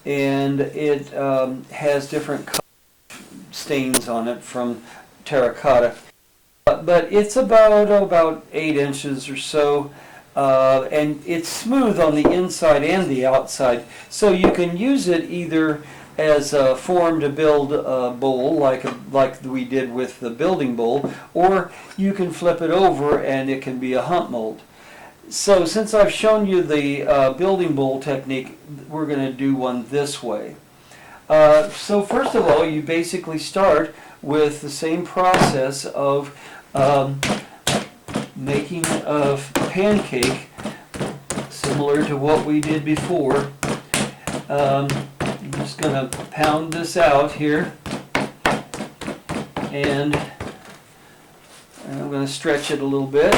and it has different stains on it from terracotta. But it's about 8 inches or so, and it's smooth on the inside and the outside. So you can use it either as a form to build a bowl, like we did with the building bowl, or you can flip it over and it can be a hump mold. So since I've shown you the building bowl technique, we're going to do one this way. So first of all, you basically start with the same process of making a pancake, similar to what we did before. I'm just going to pound this out here, and I'm going to stretch it a little bit,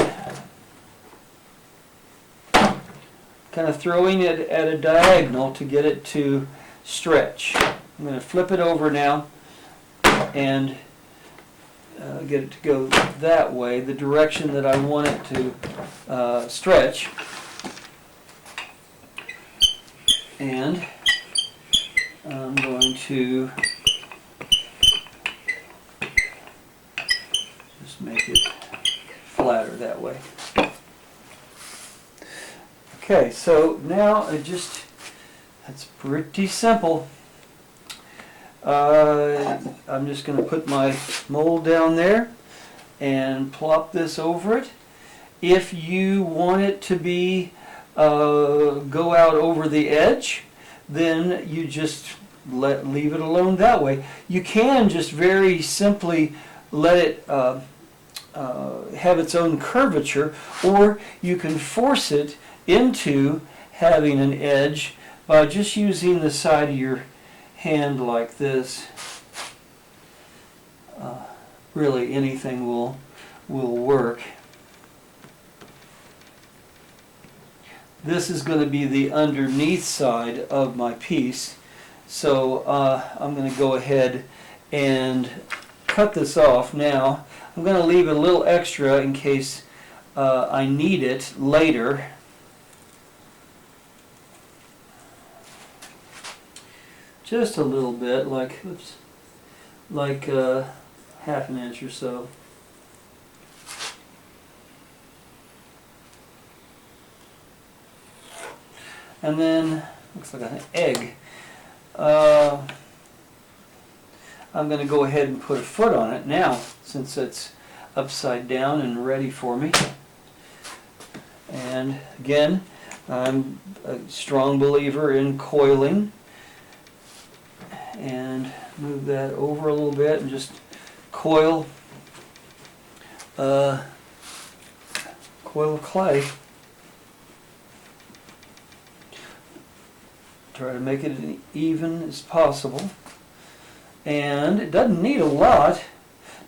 kind of throwing it at a diagonal to get it to stretch. I'm going to flip it over now and get it to go that way, the direction that I want it to stretch. And I'm going to just make it flatter that way. Okay, so now that's pretty simple. I'm just going to put my mold down there and plop this over it. If you want it to be go out over the edge, then you just leave it alone that way. You can just very simply let it have its own curvature, or you can force it into having an edge by just using the side of your hand like this. Really anything will work. This is going to be the underneath side of my piece, so I'm going to go ahead and cut this off now. I'm going to leave a little extra in case I need it later. Just a little bit, like half an inch or so. And then, looks like an egg. I'm going to go ahead and put a foot on it now, since it's upside down and ready for me. And again, I'm a strong believer in coiling. And move that over a little bit and just coil of clay. Try to make it as even as possible. And it doesn't need a lot,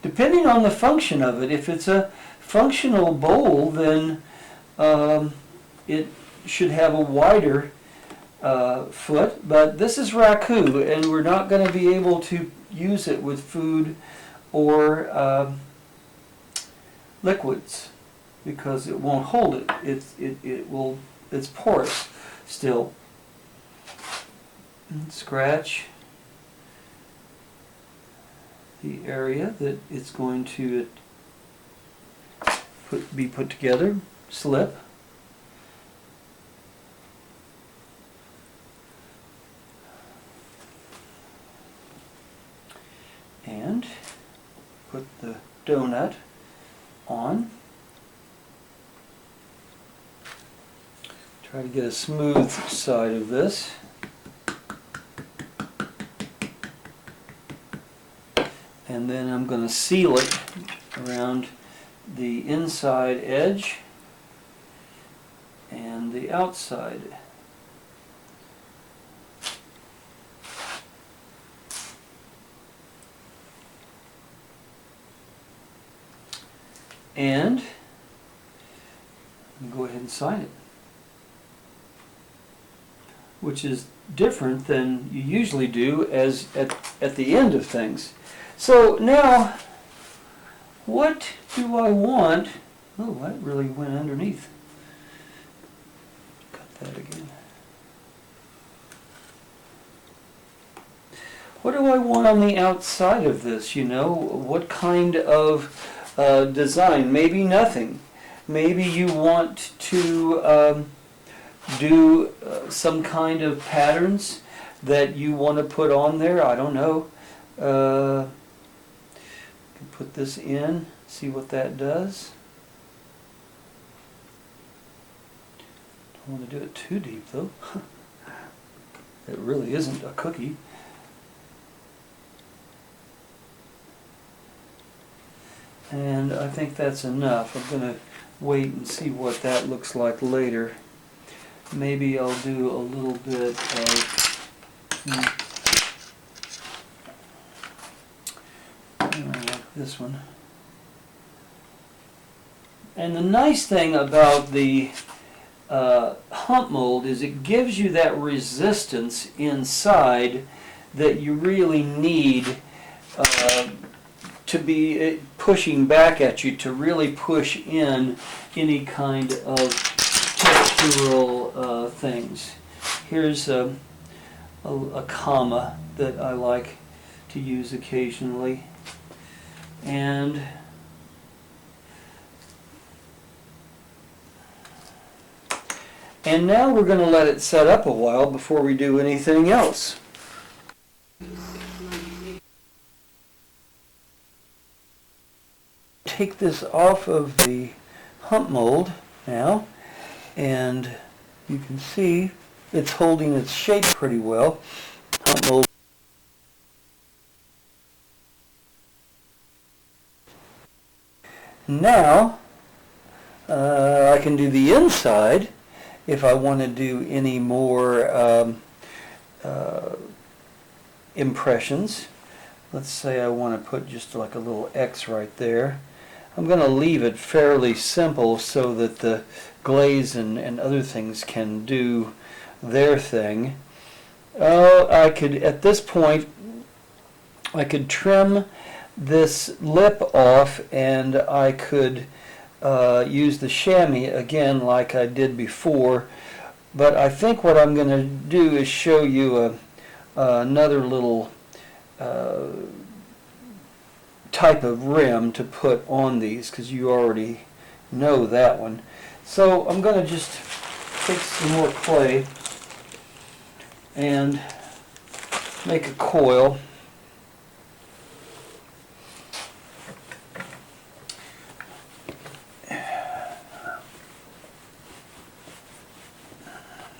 depending on the function of it. If it's a functional bowl, then it should have a wider foot, but this is raku, and we're not going to be able to use it with food or liquids because it won't hold it. It's porous still. And scratch the area that it's going to be put together. Slip. And put the donut on. Try to get a smooth side of this. And then I'm going to seal it around the inside edge and the outside. And go ahead and sign it, which is different than you usually do as at the end of things. So now, what do I want? Oh, that really went underneath. Cut that again. what do I want on the outside of this, you know? What kind of design? Maybe nothing. Maybe you want to do some kind of patterns that you want to put on there. I don't know. Put this in, see what that does. Don't want to do it too deep though. It really isn't a cookie. And I think that's enough. I'm going to wait and see what that looks like later. Maybe I'll do a little bit of like this one. And the nice thing about the hump mold is it gives you that resistance inside that you really need to be pushing back at you to really push in any kind of textural things. Here's a comma that I like to use occasionally, and now we're going to let it set up a while before we do anything else. Take this off of the hump mold now, and you can see it's holding its shape pretty well. Hump mold. Now I can do the inside if I want to do any more impressions. Let's say I want to put just like a little X right there. I'm going to leave it fairly simple so that the glaze and other things can do their thing. I could, at this point, I could trim this lip off, and I could use the chamois again like I did before. But I think what I'm going to do is show you another little type of rim to put on these, because you already know that one. So I'm going to just take some more clay and make a coil.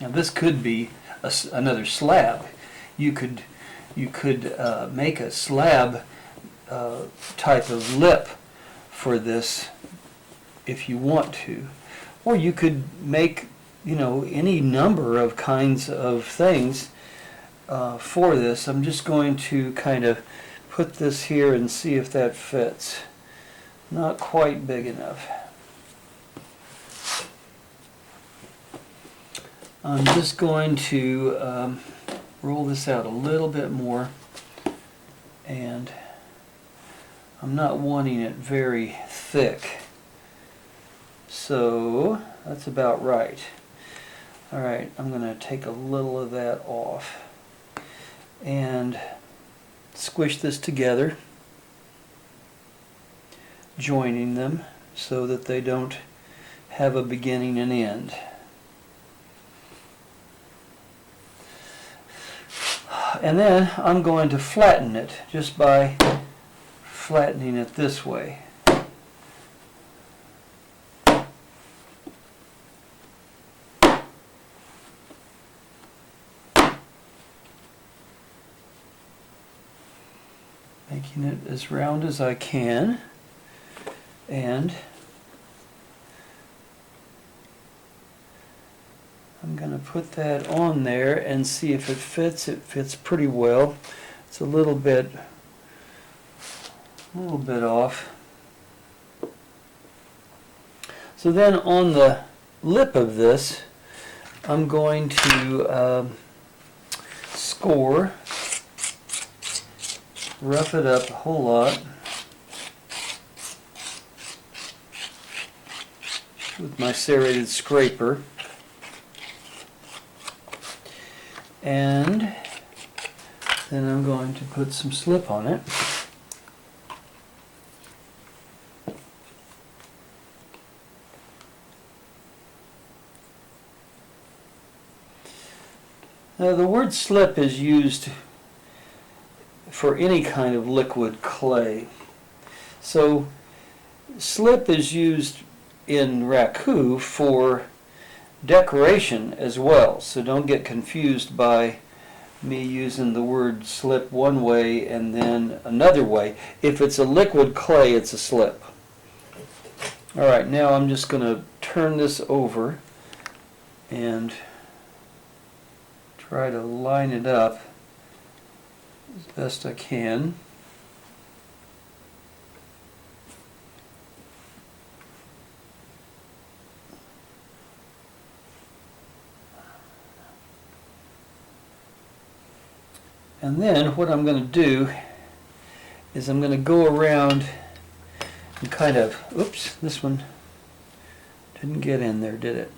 Now this could be another slab. You could make a slab type of lip for this if you want to, or you could make, you know, any number of kinds of things for this. I'm just going to kind of put this here and see if that fits. Not quite big enough. I'm just going to roll this out a little bit more, and I'm not wanting it very thick, so that's about right. Alright, I'm going to take a little of that off and squish this together, joining them so that they don't have a beginning and end. And then I'm going to flatten it just by flattening it this way. Making it as round as I can, and I'm going to put that on there and see if it fits. It fits pretty well. It's a little bit off. So then on the lip of this, I'm going to score, rough it up a whole lot with my serrated scraper. Then I'm going to put some slip on it. Now the word slip is used for any kind of liquid clay. So slip is used in raku for decoration as well. So don't get confused by me using the word slip one way and then another way. If it's a liquid clay, it's a slip. Alright, now I'm just going to turn this over and try to line it up as best I can. And then what I'm going to do is I'm going to go around and kind of, oops, this one didn't get in there, did it?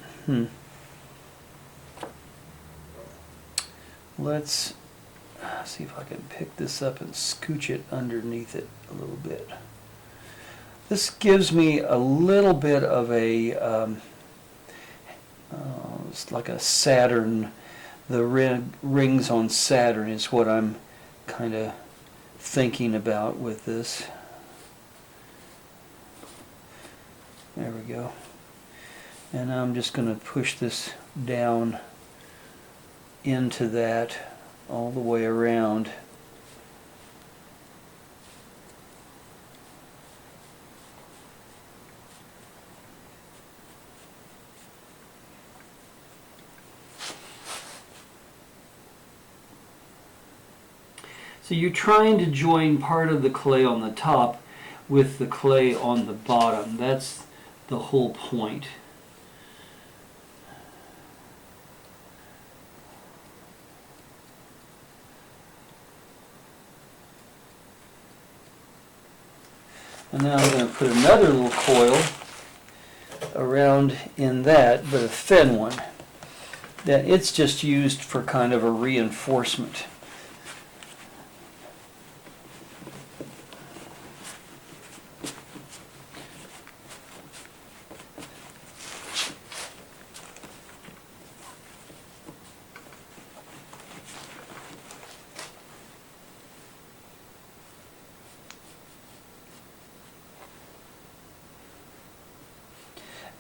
Let's see if I can pick this up and scooch it underneath it a little bit. This gives me a little bit of a, it's like a Saturn. The rings on Saturn is what I'm kind of thinking about with this. There we go. And I'm just going to push this down into that all the way around. So you're trying to join part of the clay on the top with the clay on the bottom. That's the whole point. And now I'm going to put another little coil around in that, but a thin one. That it's just used for kind of a reinforcement.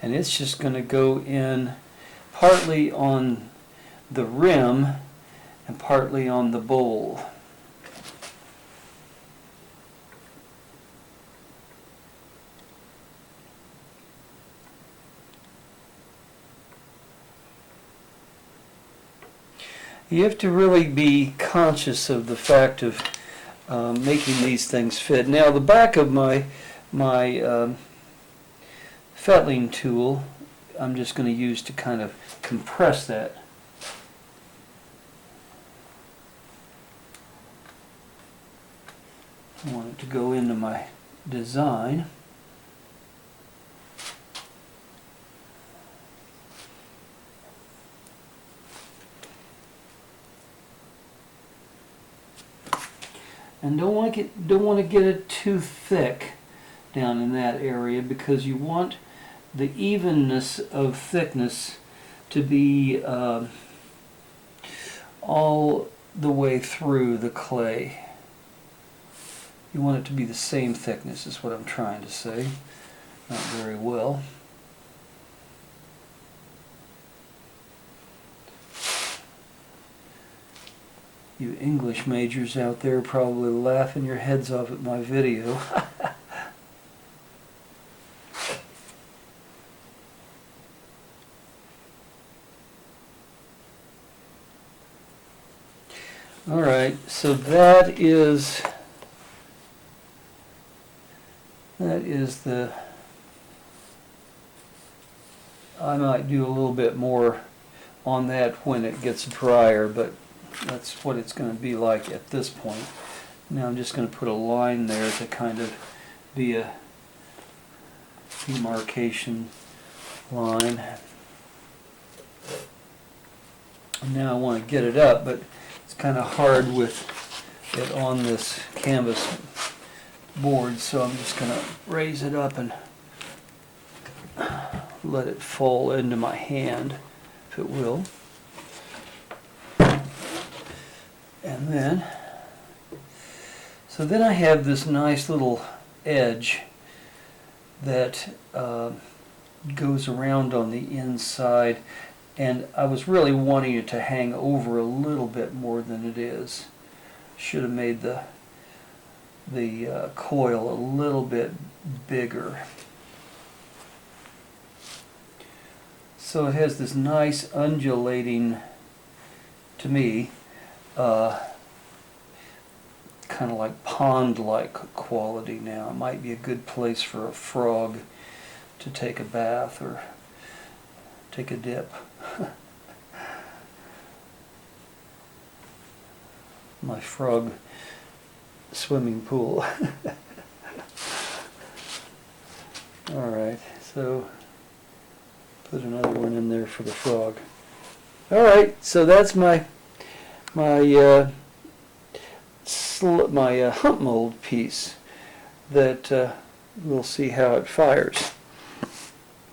And it's just going to go in partly on the rim and partly on the bowl. You have to really be conscious of the fact of making these things fit. Now the back of my fettling tool, I'm just going to use to kind of compress that. I want it to go into my design. And don't want to get it too thick down in that area, because you want the evenness of thickness to be all the way through the clay. You want it to be the same thickness is what I'm trying to say. Not very well. You English majors out there probably laughing your heads off at my video. Alright, so that is the, I might do a little bit more on that when it gets drier, but that's what it's going to be like at this point. Now I'm just going to put a line there to kind of be a demarcation line. And now I want to get it up, but it's kind of hard with it on this canvas board, so I'm just going to raise it up and let it fall into my hand, if it will. And then, so then I have this nice little edge that goes around on the inside, and I was really wanting it to hang over a little bit more than it is. Should have made the coil a little bit bigger. So it has this nice undulating, to me, kind of like pond-like quality now. It might be a good place for a frog to take a bath or take a dip. My frog swimming pool. Alright, so put another one in there for the frog. Alright, so that's my hump mold piece that we'll see how it fires.